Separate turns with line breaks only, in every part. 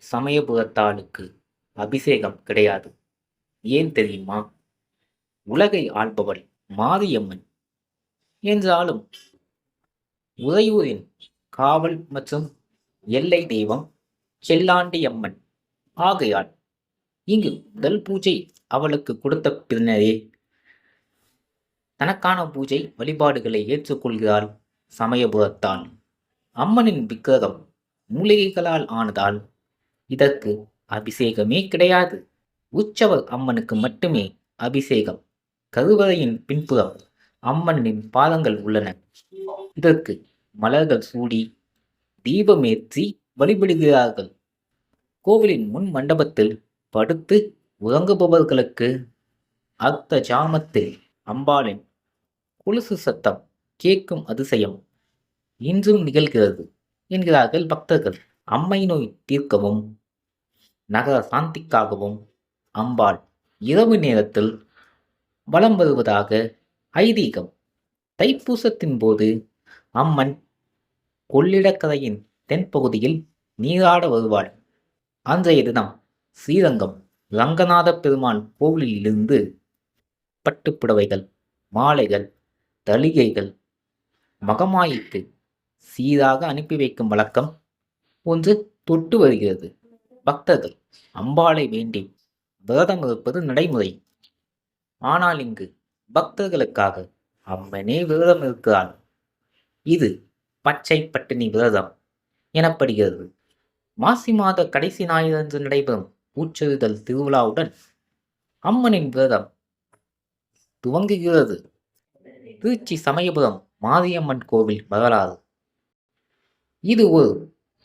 சமயபுரத்தாளுக்கு அபிஷேகம் கிடையாது. ஏன் தெரியுமா? உலகை ஆள்பவள் மாரியம்மன் என்றாலும் உறையூரின் காவல் மற்றும் எல்லை தெய்வம் செல்லாண்டியம்மன் ஆகையால் இங்கு முதல் பூஜை அவளுக்கு கொடுத்த பின்னரே தனக்கான பூஜை வழிபாடுகளை ஏற்றுக்கொள்கிறாள் சமயபுரத்தாள். அம்மனின் விக்கிரகம் மூலிகைகளால் ஆனதால் இதற்கு அபிஷேகமே கிடையாது. உற்சவர் அம்மனுக்கு மட்டுமே அபிஷேகம். கருவறையின் பின்புறம் அம்மனின் பாதங்கள் உள்ளன. இதற்கு மலர்கள் சூடி தீபமேற்றி வழிபடுகிறார்கள். கோவிலின் முன் மண்டபத்தில் படுத்து உறங்குபவர்களுக்கு அர்த்த ஜாமத்தில் அம்பாளின் கொலுசு சத்தம் கேட்கும் அதிசயம் இன்றும் நிகழ்கிறது என்கிறார்கள் பக்தர்கள். அம்மை நோய் தீர்க்கவும் நகர சாந்திக்காகவும் அம்பாள் இரவு நேரத்தில் வலம் வருவதாக ஐதீகம். தைப்பூசத்தின் போது அம்மன் கொள்ளிடக்கரையின் தென்பகுதியில் நீராட வருவாள். அன்றைய தினம் ஸ்ரீரங்கம் ரங்கநாத பெருமாள் கோவிலிலிருந்து பட்டுப்புடவைகள், மாலைகள், தளிகைகள் மகமாயிக்கு சீராக அனுப்பி வைக்கும் வழக்கம் ஒன்று தொட்டு வருகிறது. பக்தர்கள் அம்பாளை வேண்டி விரதம் இருப்பது நடைமுறை. ஆனால் இங்கு பக்தர்களுக்காக அம்மனே விரதம் இருக்கிறாள். இது பச்சை பட்டினி விரதம் எனப்படுகிறது. மாசி மாத கடைசி ஞாயிறன்று நடைபெறும் பூச்செறிதல் திருவிழாவுடன் அம்மனின் விரதம் துவங்குகிறது. திருச்சி சமயபுரம் மாரியம்மன் கோவில் வரலாறு. இது ஒரு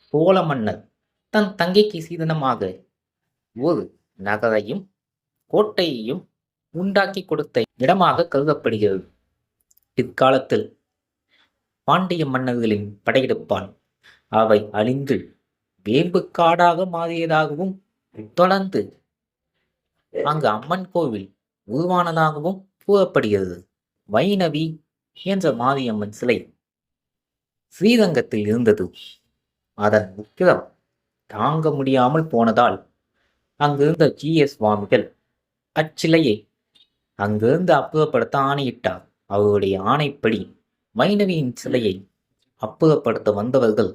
சோழ மன்னர் தன் தங்கைக்கு சீதனமாக ஒரு நகரையும் கோட்டையையும் உண்டாக்கி கொடுத்த இடமாக கருதப்படுகிறது. பிற்காலத்தில் பாண்டிய மன்னர்களின் படையெடுப்பால் அவை அழிந்து வேம்பு காடாக மாறியதாகவும் தொடர்ந்து அங்கு அம்மன் கோவில் உருவானதாகவும் கூறப்படுகிறது. வைணவி என்ற மாரியம்மன் சிலை ஸ்ரீரங்கத்தில் இருந்தது. அதன் விக்கிரம் தாங்க முடியாமல் போனதால் அங்கிருந்த GS சுவாமிகள் அச்சிலையை அங்கிருந்து அப்புறப்படுத்த ஆணையிட்டார். அவருடைய ஆணைப்படி வைணவியின் சிலையை அப்புறப்படுத்த வந்தவர்கள்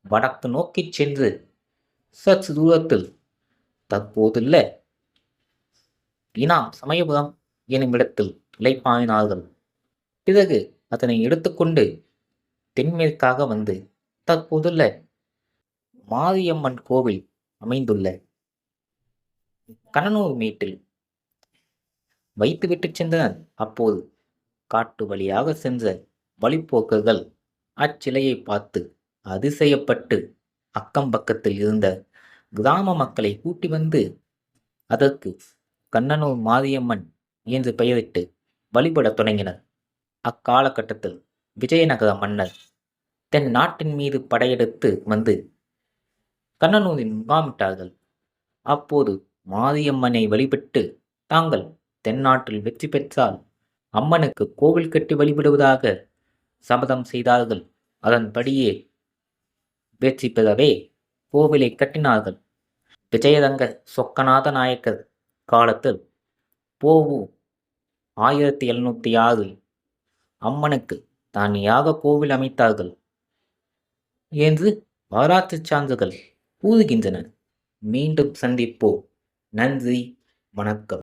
வடக்கு நோக்கி சென்று சற்று தூரத்தில் தற்போதுள்ள இனாம் சமயபுரம் எனும் இடத்தில் இளைப்பாயினார்கள். பிறகு அதனை எடுத்துக்கொண்டு தென்மேற்காக வந்து தற்போதுள்ள மாரியம்மன் கோவில் அமைந்துள்ள கண்ணனூர் மேட்டில் வைத்துவிட்டு சென்றனர். அப்போது காட்டு வழியாக சென்ற வழிப்போக்கர்கள் அச்சிலையை பார்த்து அதிசயப்பட்டு அக்கம் பக்கத்தில் இருந்த கிராம மக்களை கூட்டி வந்து அதற்கு கண்ணனூர் மாரியம்மன் என்று பெயரிட்டு வழிபடத் தொடங்கினர். அக்காலகட்டத்தில் விஜயநகர மன்னர் தென் நாட்டின் மீது படையெடுத்து வந்து கண்ணனூரில் முகாமிட்டார்கள். அப்போது மாரியம்மனை வழிபட்டு தாங்கள் தென்னாட்டில் வெற்றி பெற்றால் அம்மனுக்கு கோவில் கட்டி வழிபடுவதாக சபதம் செய்தார்கள். அதன்படியே வெற்றி பெறவே கோவிலை கட்டினார்கள். விஜயரங்க சொக்கநாத நாயக்கர் காலத்தில் போவு 1706 அம்மனுக்கு தனியாக கோவில் அமைத்தார்கள் என்று வரலாற்று சான்றுகள் கூறுகின்றன. மீண்டும் சந்திப்போம். நன்றி, வணக்கம்.